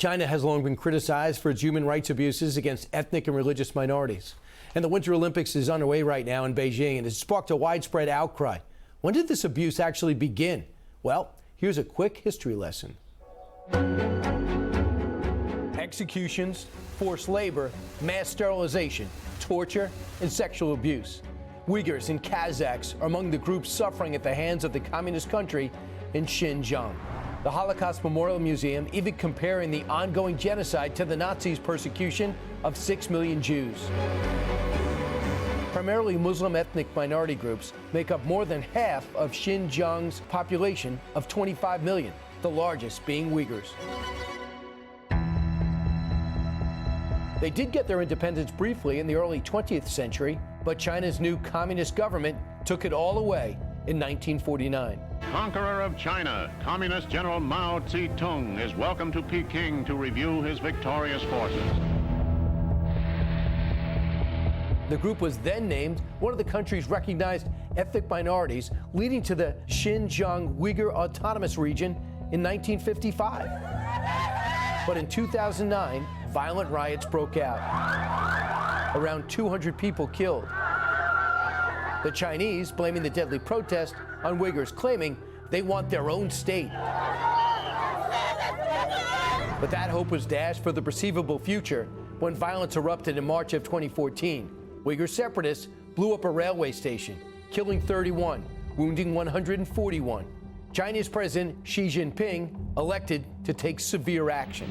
China has long been criticized for its human rights abuses against ethnic and religious minorities. And the Winter Olympics is underway right now in Beijing and has sparked a widespread outcry. When did this abuse actually begin? Well, here's a quick history lesson. Executions, forced labor, mass sterilization, torture, and sexual abuse. Uyghurs and Kazakhs are among the groups suffering at the hands of the communist country in Xinjiang. The Holocaust Memorial Museum even comparing the ongoing genocide to the Nazis' persecution of 6 million Jews. Primarily Muslim ethnic minority groups make up more than half of Xinjiang's population of 25 million, the largest being Uyghurs. They did get their independence briefly in the early 20th century, but China's new communist government took it all away in 1949. Conqueror of China, Communist General Mao Zedong is welcome to Peking to review his victorious forces. The group was then named one of the country's recognized ethnic minorities, leading to the Xinjiang Uyghur Autonomous Region in 1955. But in 2009, violent riots broke out. Around 200 people killed. The Chinese blaming the deadly protest on Uyghurs, claiming they want their own state. But that hope was dashed for the perceivable future when violence erupted in March of 2014. Uyghur separatists blew up a railway station, killing 31, wounding 141. China's President Xi Jinping elected to take severe action.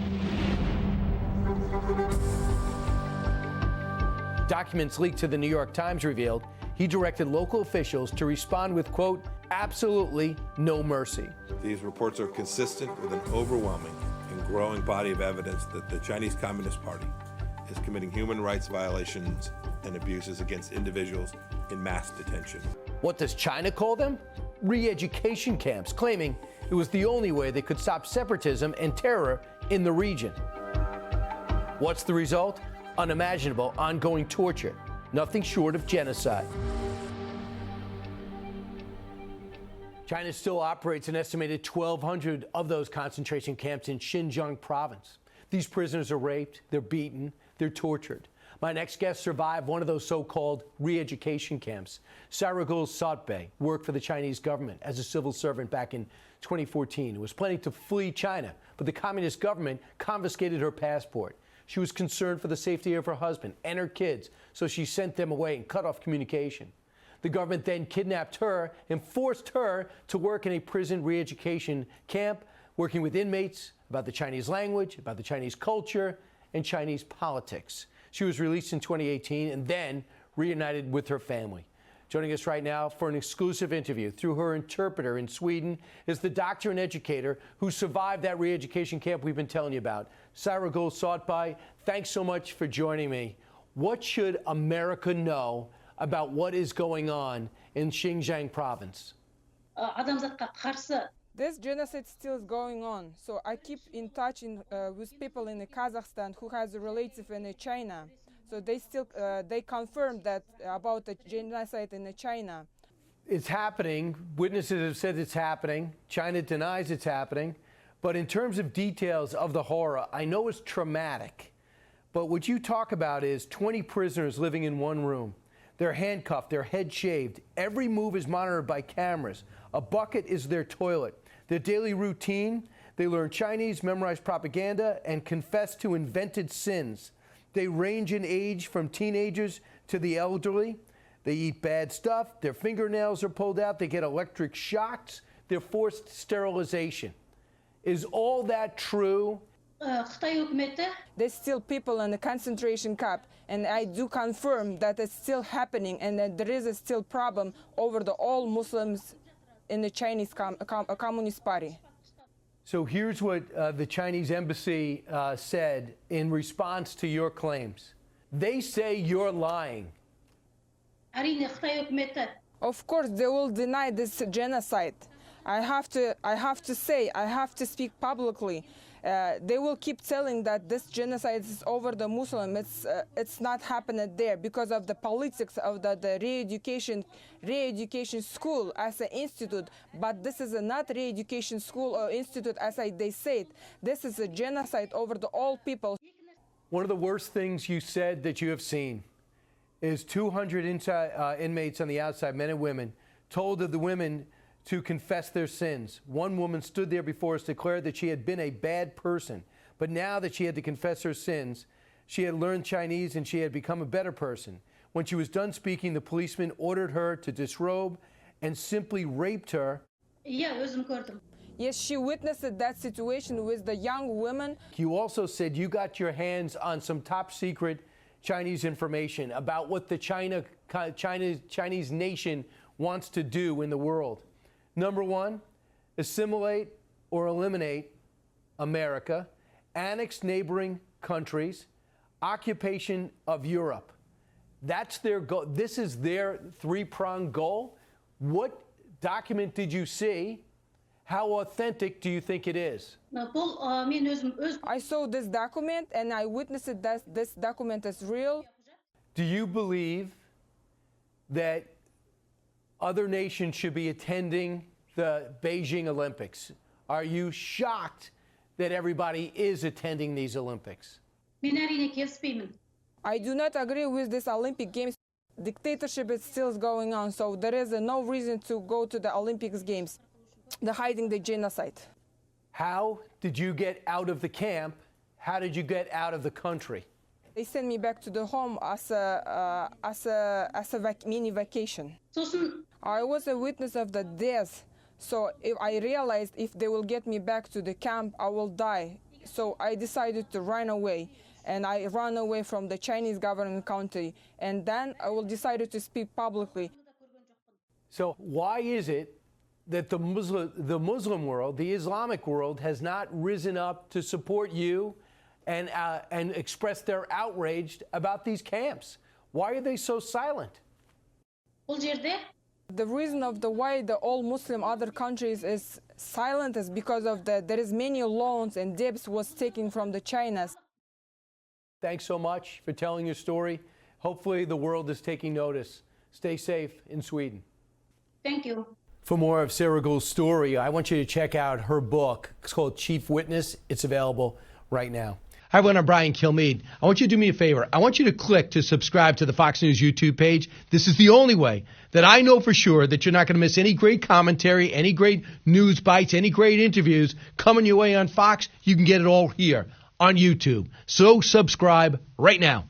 Documents leaked to the New York Times revealed he directed local officials to respond with, quote, absolutely no mercy. These reports are consistent with an overwhelming and growing body of evidence that the Chinese Communist Party is committing human rights violations and abuses against individuals in mass detention. What does China call them? Re-education camps, claiming it was the only way they could stop separatism and terror in the region. What's the result? Unimaginable ongoing torture, nothing short of genocide. China still operates an estimated 1,200 of those concentration camps in Xinjiang province. These prisoners are raped, they're beaten, they're tortured. My next guest survived one of those so-called re-education camps. Sayragul Sauytbay worked for the Chinese government as a civil servant back in 2014 and was planning to flee China, but the communist government confiscated her passport. She was concerned for the safety of her husband and her kids, so she sent them away and cut off communication. The government then kidnapped her and forced her to work in a prison re-education camp, working with inmates about the Chinese language, about the Chinese culture, and Chinese politics. She was released in 2018 and then reunited with her family. Joining us right now for an exclusive interview through her interpreter in Sweden is the doctor and educator who survived that re-education camp we've been telling you about. Sayragul Sauytbay, thanks so much for joining me. What should America know about what is going on in Xinjiang province? This genocide still is going on, so I keep in touch with people in Kazakhstan who has a relative in China. So they confirmed that about the genocide in China. It's happening. Witnesses have said it's happening. China denies it's happening. But in terms of details of the horror, I know it's traumatic. But what you talk about is 20 prisoners living in one room. They're handcuffed, their head shaved. Every move is monitored by cameras. A bucket is their toilet. Their daily routine, they learn Chinese, memorize propaganda, and confess to invented sins. They range in age from teenagers to the elderly. They eat bad stuff. Their fingernails are pulled out. They get electric shocks. They're forced sterilization. Is all that true? There's still people in the concentration camp, and I do confirm that it's still happening and that there is a still problem over all Muslims in the Chinese Communist Party. So here's what the Chinese embassy said in response to your claims. They say you're lying. Of course, they will deny this genocide. I have to speak publicly. They will keep telling that this genocide is over the Muslim. It's not happening there because of the politics of the re-education school as an institute. But this is not re-education school or institute as they said. This is a genocide over the all people. One of the worst things you said that you have seen is 200 inmates on the outside, men and women, told of the women to confess their sins. One woman stood there before us, declared that she had been a bad person, but now that she had to confess her sins, she had learned Chinese and she had become a better person. When she was done speaking, the policeman ordered her to disrobe and simply raped her. Yes, she witnessed that situation with the young women. You also said you got your hands on some top secret Chinese information about what the Chinese nation wants to do in the world. Number one, assimilate or eliminate America, annex neighboring countries, occupation of Europe. That's their goal. This is their three-pronged goal. What document did you see? How authentic do you think it is? I saw this document and I witnessed that this document is real. Do you believe that other nations should be attending the Beijing Olympics? Are you shocked that everybody is attending these Olympics? I do not agree with this Olympic Games. Dictatorship is still going on, so there is no reason to go to the Olympics Games. They're hiding the genocide. How did you get out of the camp? How did you get out of the country? They sent me back to the home as a mini vacation. I was a witness of the death, so if I realized if they will get me back to the camp, I will die. So I decided to run away, and I ran away from the Chinese government country, and then I will decided to speak publicly. So why is it that the Muslim world, the Islamic world, has not risen up to support you and express their outrage about these camps? Why are they so silent? The reason of why the all Muslim other countries is silent is because of there is many loans and debts was taken from the Chinas. Thanks so much for telling your story. Hopefully the world is taking notice. Stay safe in Sweden. Thank you. For more of Sayragul's story, I want you to check out her book. It's called Chief Witness. It's available right now. Hi, everyone. I'm Brian Kilmeade. I want you to do me a favor. I want you to click to subscribe to the Fox News YouTube page. This is the only way that I know for sure that you're not going to miss any great commentary, any great news bites, any great interviews coming your way on Fox. You can get it all here on YouTube. So subscribe right now.